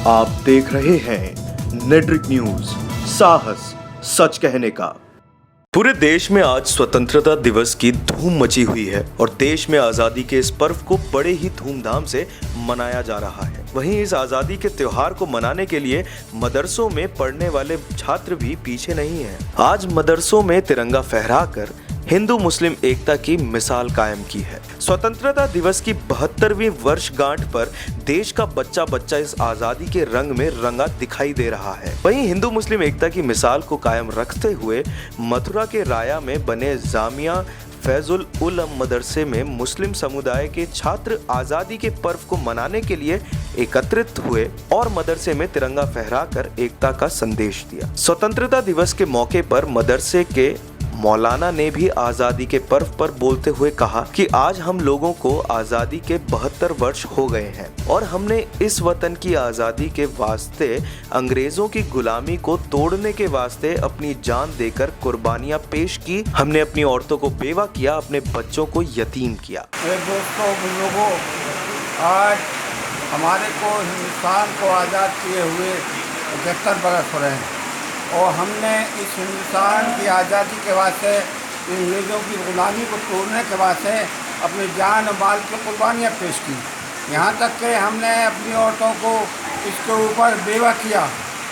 आप देख रहे हैं नेट्रिक न्यूज, साहस सच कहने का। पूरे देश में आज स्वतंत्रता दिवस की धूम मची हुई है और देश में आजादी के इस पर्व को बड़े ही धूमधाम से मनाया जा रहा है। वहीं इस आजादी के त्योहार को मनाने के लिए मदरसों में पढ़ने वाले छात्र भी पीछे नहीं हैं। आज मदरसों में तिरंगा फहराकर हिंदू मुस्लिम एकता की मिसाल कायम की है। स्वतंत्रता दिवस की 72वीं वर्षगांठ पर देश का बच्चा बच्चा इस आजादी के रंग में रंगा दिखाई दे रहा है। वहीं हिंदू मुस्लिम एकता की मिसाल को कायम रखते हुए मथुरा के राया में बने जामिया फैजुल उलम मदरसे में मुस्लिम समुदाय के छात्र आजादी के पर्व को मनाने के लिए एकत्रित हुए और मदरसे में तिरंगा फहराकर एकता का संदेश दिया। स्वतंत्रता दिवस के मौके पर मदरसे के मौलाना ने भी आजादी के पर्व पर बोलते हुए कहा कि आज हम लोगों को आजादी के 72 वर्ष हो गए हैं और हमने इस वतन की आजादी के वास्ते अंग्रेजों की गुलामी को तोड़ने के वास्ते अपनी जान देकर कुर्बानियां पेश की। हमने अपनी औरतों को बेवा किया, अपने बच्चों को यतीम किया। दोस्तों बुजुर्गों, आज हमारे को हिंदुस्तान को आज़ाद किए हुए 75 बरस हो रहे हैं और हमने इस हिंदुस्तान की आज़ादी के वास्ते अंग्रेज़ों की गुलामी को तोड़ने के वास्ते अपनी जान और माल की कुर्बानियाँ पेश की। यहाँ तक कि हमने अपनी औरतों को इसके ऊपर बेवा किया,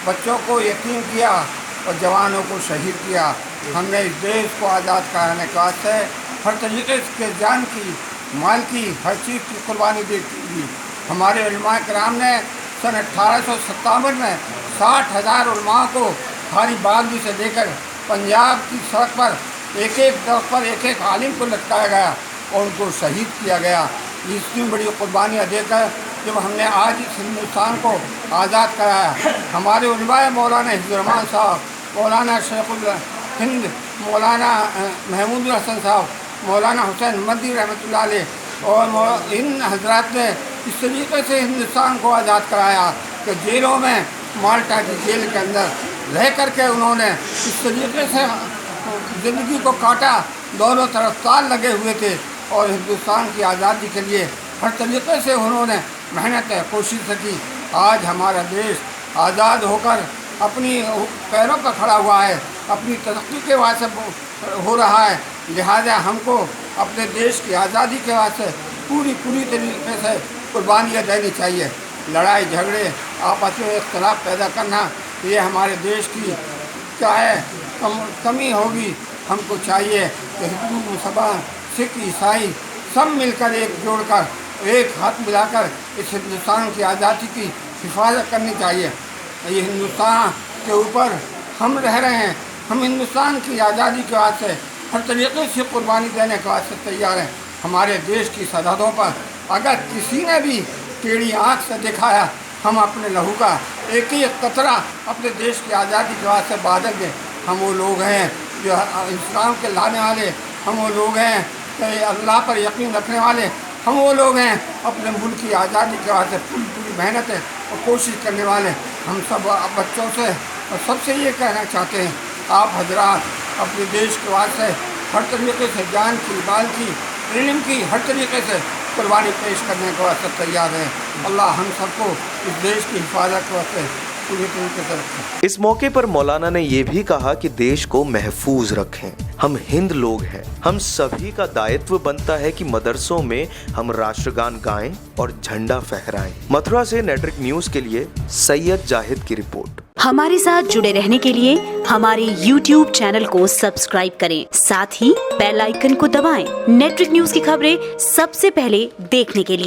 बच्चों को यतीम किया और जवानों को शहीद किया। हमने इस देश को आज़ाद कराने के वास्ते हर तरीके से जान की, माल की, हर चीज़ की कुर्बानी दी। हमारे उलमा किराम ने सन 1857 में 60,000 उलमा को खारी बागली से लेकर पंजाब की सड़क पर एक एक दरख्त पर एक एक आलिम को लटकाया गया और उनको शहीद किया गया। इतनी बड़ी कुर्बानियाँ देकर जब हमने आज इस हिंदुस्तान को आज़ाद कराया, हमारे उलमाए मौलाना हिफ्ज़ुर्रहमान साहब, मौलाना शेखुल हिंद, मौलाना महमूद हसन साहब, मौलाना हुसैन मदी रहमतुल्लाह अलैह और इन हजरात ने इस तरीके से हिंदुस्तान को आज़ाद कराया कि जेलों में, माल्टा की जेल के अंदर रह करके उन्होंने इस तरीके से ज़िंदगी को काटा। दोनों तरफ ताल लगे हुए थे और हिंदुस्तान की आज़ादी के लिए हर तरीके से उन्होंने मेहनत कोशिश की। आज हमारा देश आज़ाद होकर अपनी पैरों पर खड़ा हुआ है, अपनी तरक्की के वास्ते हो रहा है। लिहाजा हमको अपने देश की आज़ादी के वास्ते पूरी तरीके से कुर्बानियाँ देनी चाहिए। लड़ाई झगड़े, आपस में इख्तलाफ पैदा करना, ये हमारे देश की क्या है कमी होगी। हमको चाहिए कि हिंदू, मुसलमान, सिख, ईसाई सब मिलकर एक जोड़कर, एक हाथ मिलाकर इस हिंदुस्तान की आज़ादी की हिफाजत करनी चाहिए। ये हिंदुस्तान के ऊपर हम रह रहे हैं, हम हिंदुस्तान की आज़ादी के वास्ते हर तरीके से कुर्बानी देने के वास्ते तैयार हैं। हमारे देश की सरहदों पर अगर किसी ने भी टेढ़ी आँख से दिखाया, हम अपने लहू का एक ही कतरा अपने देश की आज़ादी के वास्ते बादल दें। हम वो लोग हैं जो इस्लाम के लाने वाले, हम वो लोग हैं कि अल्लाह पर यकीन रखने वाले, हम वो लोग हैं अपने मुल्क की आज़ादी के वास्ते पूरी मेहनत और कोशिश करने वाले। हम सब बच्चों से और सबसे ये कहना चाहते हैं, आप हजरात अपने देश के वास्ते हर तरीके से जान की, माल की, इल्म की, हर तरीके से कुर्बानी पेश करने के वास्ते तैयार हैं। अल्लाह हम सबको इस देश की हिफाजत के वास्ते पूरी तरीके से रखें। इस मौके पर मौलाना ने ये भी कहा कि देश को महफूज रखें। हम हिंद लोग हैं, हम सभी का दायित्व बनता है कि मदरसों में हम राष्ट्रगान गाएं और झंडा फहराएं। मथुरा से नेट्रिक न्यूज के लिए सैयद जाहिद की रिपोर्ट। हमारे साथ जुड़े रहने के लिए हमारे YouTube चैनल को सब्सक्राइब करें, साथ ही बेल आइकन को दबाएं। नेट्रिक न्यूज की खबरें सबसे पहले देखने के लिए।